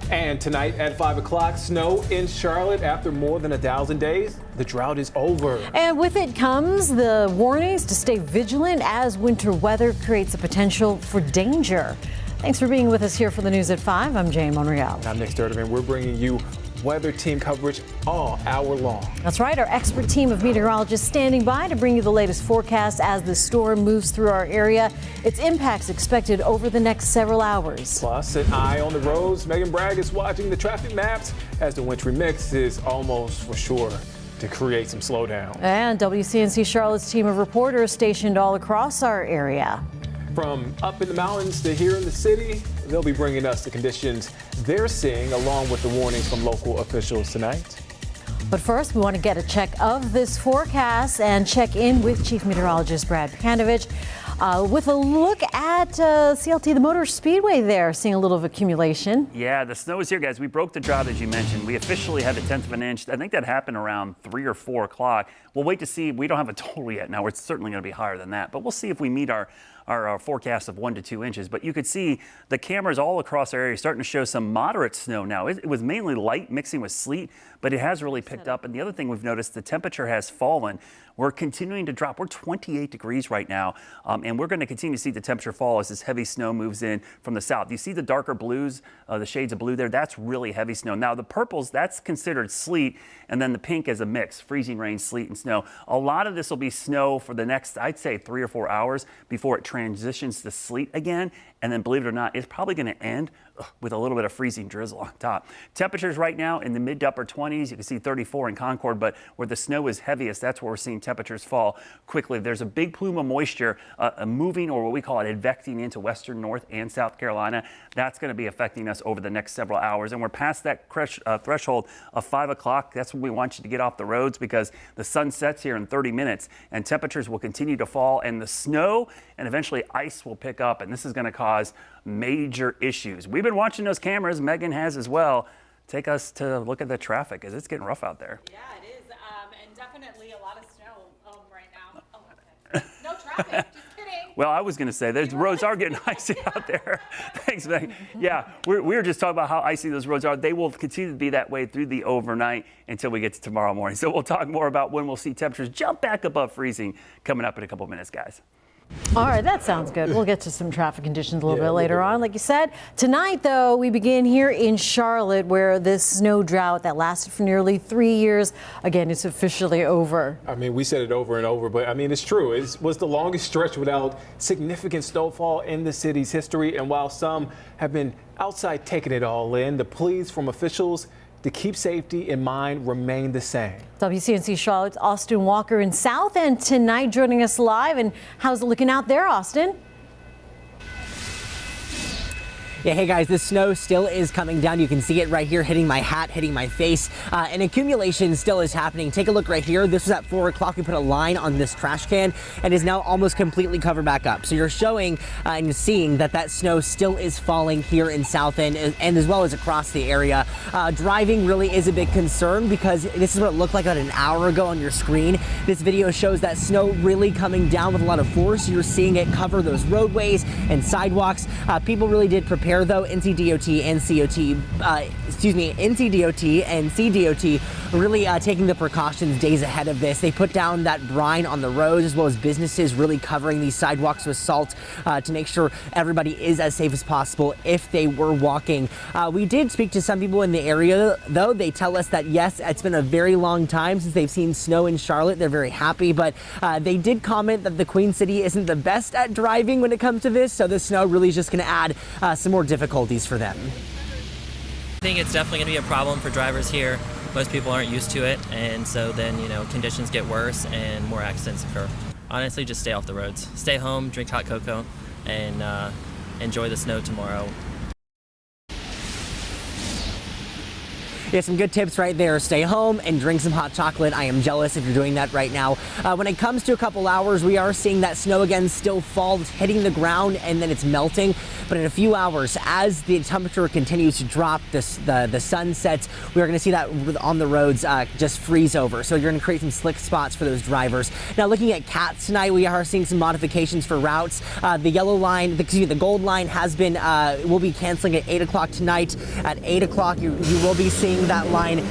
And tonight at 5 o'clock, snow in Charlotte after more than 1,000 days. The drought is over. And with it comes the warnings to stay vigilant as winter weather creates a potential for danger. Thanks for being with us here for the news at 5. I'm Jane Monreal. I'm Nick Sturtevant. We're bringing you weather team coverage all hour long. That's right. Our expert team of meteorologists standing by to bring you the latest forecast as the storm moves through our area. Its impacts expected over the next several hours. Plus, an eye on the roads. Megan Bragg is watching the traffic maps as the wintry mix is almost for sure to create some slowdown. And WCNC Charlotte's team of reporters stationed all across our area. From up in the mountains to here in the city, they'll be bringing us the conditions they're seeing along with the warnings from local officials tonight. But first, we want to get a check of this forecast and check in with Chief Meteorologist Brad Pekanovich with a look at CLT, the Motor Speedway there, seeing a little of accumulation. Yeah, the snow is here, guys. We broke the drought, as you mentioned. We officially had a 1/10 of an inch. I think that happened around 3 or 4 o'clock. We'll wait to see. We don't have a total yet. Now, it's certainly going to be higher than that, but we'll see if we meet our forecast of 1 to 2 inches. But you could see the cameras all across our area starting to show some moderate snow now. It was mainly light mixing with sleet, but it has really picked up. And the other thing we've noticed, the temperature has fallen. We're continuing to drop. We're 28 degrees right now, and we're going to continue to see the temperature fall as this heavy snow moves in from the south. You see the darker blues, the shades of blue there, that's really heavy snow. Now the purples, that's considered sleet, and then the pink is a mix, freezing rain, sleet, and snow. A lot of this will be snow for the next, I'd say, 3 or 4 hours before it transitions to sleet again. And then, believe it or not, it's probably going to end with a little bit of freezing drizzle on top. Temperatures right now in the mid to upper 20s. You can see 34 in Concord, but where the snow is heaviest, that's where we're seeing temperatures fall quickly. There's a big plume of moisture moving, or what we call it, advecting into western North and South Carolina. That's going to be affecting us over the next several hours. And we're past that threshold of 5 o'clock. That's when we want you to get off the roads because the sun sets here in 30 minutes and temperatures will continue to fall and the snow and eventually ice will pick up. And this is going to cause major issues. We've been watching those cameras. Megan has as well. Take us to look at the traffic as it's getting rough out there. Yeah, it is. And definitely a lot of snow right now. Oh, okay. No traffic. Just kidding. Well, I was going to say, the roads are getting icy out there. Thanks, Megan. Yeah, we were just talking about how icy those roads are. They will continue to be that way through the overnight until we get to tomorrow morning. So we'll talk more about when we'll see temperatures jump back above freezing coming up in a couple of minutes, guys. All right, that sounds good. We'll get to some traffic conditions a little bit later on. Like you said, tonight, though, we begin here in Charlotte, where this snow drought that lasted for nearly 3 years, again, it's officially over. I mean, we said it over and over, but I mean, it's true. It was the longest stretch without significant snowfall in the city's history. And while some have been outside taking it all in, the pleas from officials to keep safety in mind remain the same. WCNC Charlotte's Austin Walker in South End tonight joining us live. And how's it looking out there, Austin? Yeah, hey guys, the snow still is coming down. You can see it right here hitting my hat, hitting my face. And accumulation still is happening. Take a look right here. This was at 4 o'clock. We put a line on this trash can and is now almost completely covered back up. So you're showing and seeing that snow still is falling here in South End and as well as across the area. Driving really is a big concern because this is what it looked like about an hour ago on your screen. This video shows that snow really coming down with a lot of force. You're seeing it cover those roadways and sidewalks. People really did prepare though. NCDOT and NCDOT and CDOT really taking the precautions days ahead of this. They put down that brine on the roads as well as businesses really covering these sidewalks with salt to make sure everybody is as safe as possible if they were walking. We did speak to some people in the area though. They tell us that yes, it's been a very long time since they've seen snow in Charlotte. They're very happy, but they did comment that the Queen City isn't the best at driving when it comes to this, so the snow really is just going to add some more difficulties for them. I think it's definitely going to be a problem for drivers here. Most people aren't used to it, and so then, conditions get worse and more accidents occur. Honestly, just stay off the roads. Stay home, drink hot cocoa, and enjoy the snow tomorrow. Yeah, some good tips right there. Stay home and drink some hot chocolate. I am jealous if you're doing that right now. When it comes to a couple hours, we are seeing that snow again still fall. It's hitting the ground and then it's melting. But in a few hours, as the temperature continues to drop, the sun sets, we are going to see that on the roads just freeze over. So you're going to create some slick spots for those drivers. Now, looking at CATs tonight, we are seeing some modifications for routes. The yellow line, the gold line has been, will be canceling at 8 o'clock tonight. At 8 o'clock, you will be seeing that line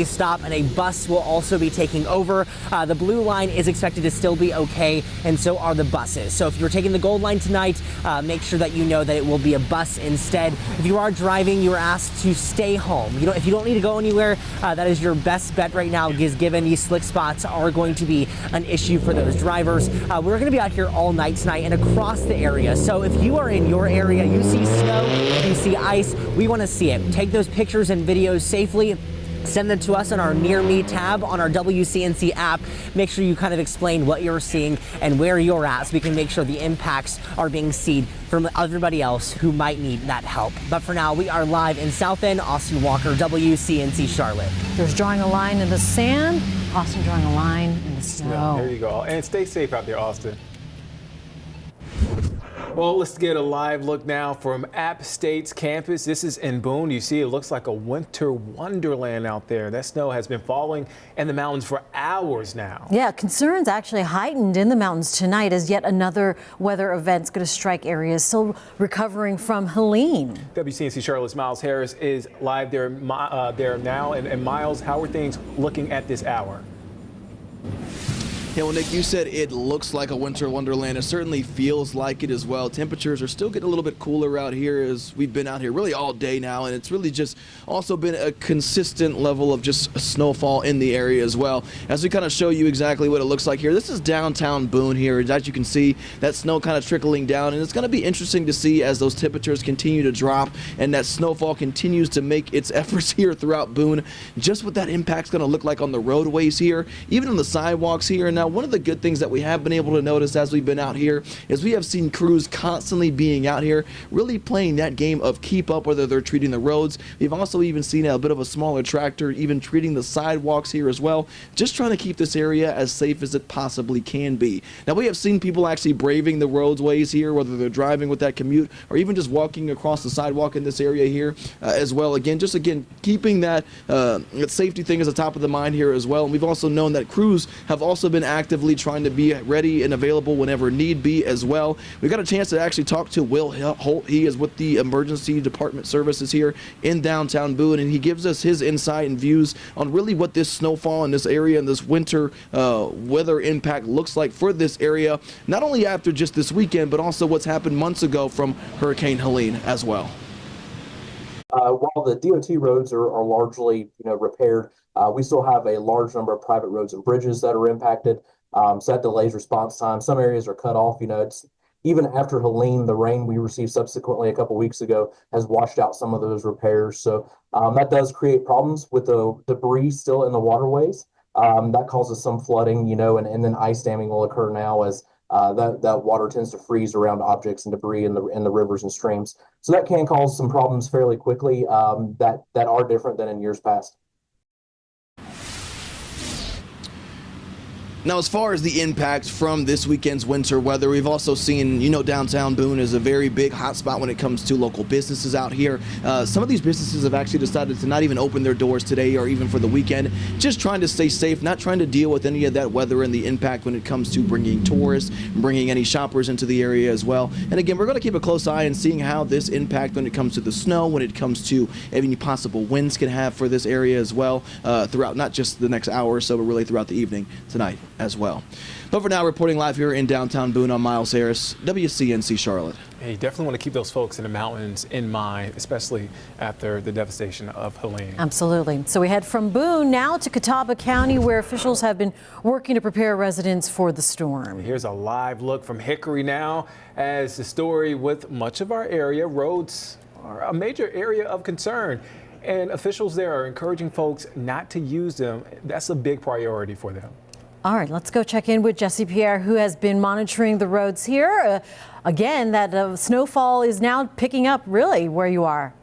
stop, and a bus will also be taking over. The blue line is expected to still be okay, and so are the buses. So if you're taking the gold line tonight, make sure that you know that it will be a bus instead. If you are driving, you are asked to stay home. If you don't need to go anywhere, that is your best bet right now, because given these slick spots are going to be an issue for those drivers. We're going to be out here all night tonight and across the area. So if you are in your area, you see snow, you see ice, we want to see it. Take those pictures and videos safely. Send them to us on our Near Me tab on our WCNC app. Make sure you kind of explain what you're seeing and where you're at, so we can make sure the impacts are being seen from everybody else who might need that help. But for now, we are live in South End. Austin Walker, WCNC Charlotte. There's drawing a line in the sand. Austin drawing a line in the snow. There you go. And stay safe out there, Austin. Well, let's get a live look now from App State's campus. This is in Boone. You see, it looks like a winter wonderland out there. That snow has been falling in the mountains for hours now. Yeah, concerns actually heightened in the mountains tonight as yet another weather event's going to strike areas still recovering from Helene. WCNC Charlotte's Miles Harris is live there now. And Miles, how are things looking at this hour? Yeah, well, Nick, you said it looks like a winter wonderland. It certainly feels like it as well. Temperatures are still getting a little bit cooler out here as we've been out here really all day now, and it's really just also been a consistent level of just snowfall in the area as well. As we kind of show you exactly what it looks like here, this is downtown Boone here. As you can see, that snow kind of trickling down, and it's going to be interesting to see as those temperatures continue to drop and that snowfall continues to make its efforts here throughout Boone, just what that impact's going to look like on the roadways here, even on the sidewalks here. And now, one of the good things that we have been able to notice as we've been out here is we have seen crews constantly being out here, really playing that game of keep up, whether they're treating the roads. We've also even seen a bit of a smaller tractor even treating the sidewalks here as well, just trying to keep this area as safe as it possibly can be. Now, we have seen people actually braving the roadways here, whether they're driving with that commute or even just walking across the sidewalk in this area here as well. Again, keeping that safety thing as the top of the mind here as well. And we've also known that crews have also been actively trying to be ready and available whenever need be as well. We got a chance to actually talk to Will Holt. He is with the Emergency Department Services here in downtown Boone, and he gives us his insight and views on really what this snowfall in this area and this winter weather impact looks like for this area, not only after just this weekend, but also what's happened months ago from Hurricane Helene as well. While the DOT roads are largely, repaired, we still have a large number of private roads and bridges that are impacted. So that delays response time. Some areas are cut off. It's even after Helene, the rain we received subsequently a couple weeks ago has washed out some of those repairs. So that does create problems with the debris still in the waterways. That causes some flooding, and then ice damming will occur now as that water tends to freeze around objects and debris in the rivers and streams. So that can cause some problems fairly quickly that are different than in years past. Now, as far as the impacts from this weekend's winter weather, we've also seen, downtown Boone is a very big hotspot when it comes to local businesses out here. Some of these businesses have actually decided to not even open their doors today or even for the weekend, just trying to stay safe, not trying to deal with any of that weather and the impact when it comes to bringing tourists, bringing any shoppers into the area as well. And again, we're going to keep a close eye and seeing how this impact when it comes to the snow, when it comes to any possible winds can have for this area as well throughout not just the next hour or so, but really throughout the evening tonight as well. But for now, reporting live here in downtown Boone, I'm Miles Harris, WCNC Charlotte. Hey, you definitely want to keep those folks in the mountains in mind, especially after the devastation of Helene. Absolutely. So we head from Boone now to Catawba County, where officials have been working to prepare residents for the storm. Here's a live look from Hickory now, as the story with much of our area, roads are a major area of concern. And officials there are encouraging folks not to use them. That's a big priority for them. All right, let's go check in with Jesse Pierre, who has been monitoring the roads here. Again, that snowfall is now picking up really where you are.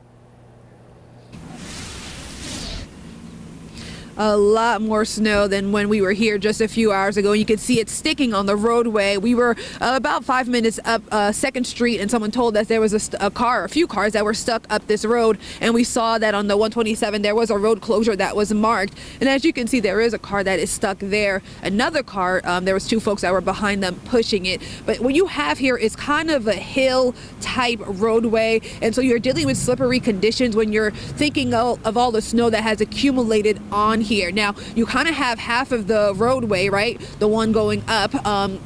a lot more snow than when we were here just a few hours ago. You could see it sticking on the roadway. We were about 5 minutes up 2nd Street, and someone told us there was a few cars that were stuck up this road, and we saw that on the 127 there was a road closure that was marked. And as you can see, there is a car that is stuck there. Another car, there was 2 folks that were behind them pushing it. But what you have here is kind of a hill type roadway, and so you're dealing with slippery conditions when you're thinking of all the snow that has accumulated on here. Now, you kind of have half of the roadway, right? The one going up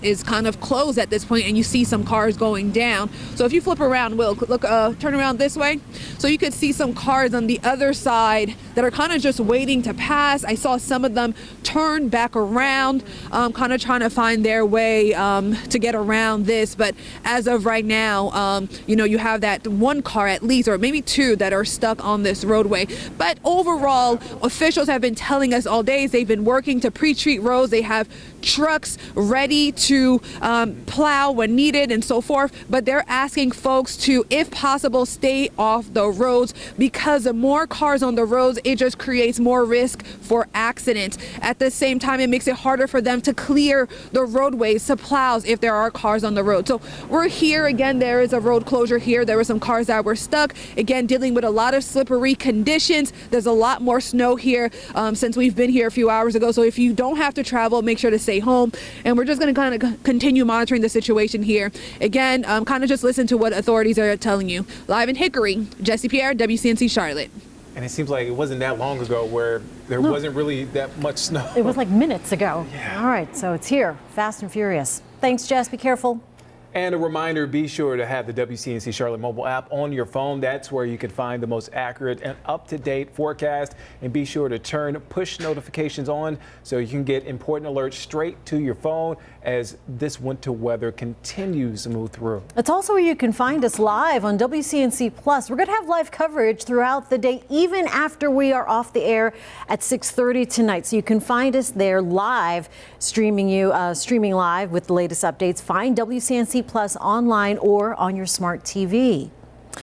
is kind of closed at this point, and you see some cars going down. So if you flip around, Will, look, turn around this way. So you could see some cars on the other side that are kind of just waiting to pass. I saw some of them turn back around, kind of trying to find their way to get around this. But as of right now, you know, you have that one car at least, or maybe 2 that are stuck on this roadway. But overall, officials have been telling us all day they've been working to pre-treat roads. They have trucks ready to plow when needed and so forth, but they're asking folks to, if possible, stay off the roads, because the more cars on the roads, it just creates more risk for accidents. At the same time, it makes it harder for them to clear the roadways to plows if there are cars on the road. So we're here again. There is a road closure here. There were some cars that were stuck, again dealing with a lot of slippery conditions. There's a lot more snow here since we've been here a few hours ago. So if you don't have to travel, make sure to stay home. And we're just going to kind of continue monitoring the situation here. Again, kind of just listen to what authorities are telling you. Live in Hickory, Jesse Pierre, WCNC Charlotte. And it seems like it wasn't that long ago where there wasn't really that much snow. It was like minutes ago. Yeah. All right, so it's here, fast and furious. Thanks, Jess. Be careful. And a reminder, be sure to have the WCNC Charlotte mobile app on your phone. That's where you can find the most accurate and up-to-date forecast. And be sure to turn push notifications on so you can get important alerts straight to your phone as this winter weather continues to move through. It's also where you can find us live on WCNC Plus. We're going to have live coverage throughout the day, even after we are off the air at 6:30 tonight. So you can find us there live, streaming live with the latest updates. Find WCNC Plus online or on your smart TV.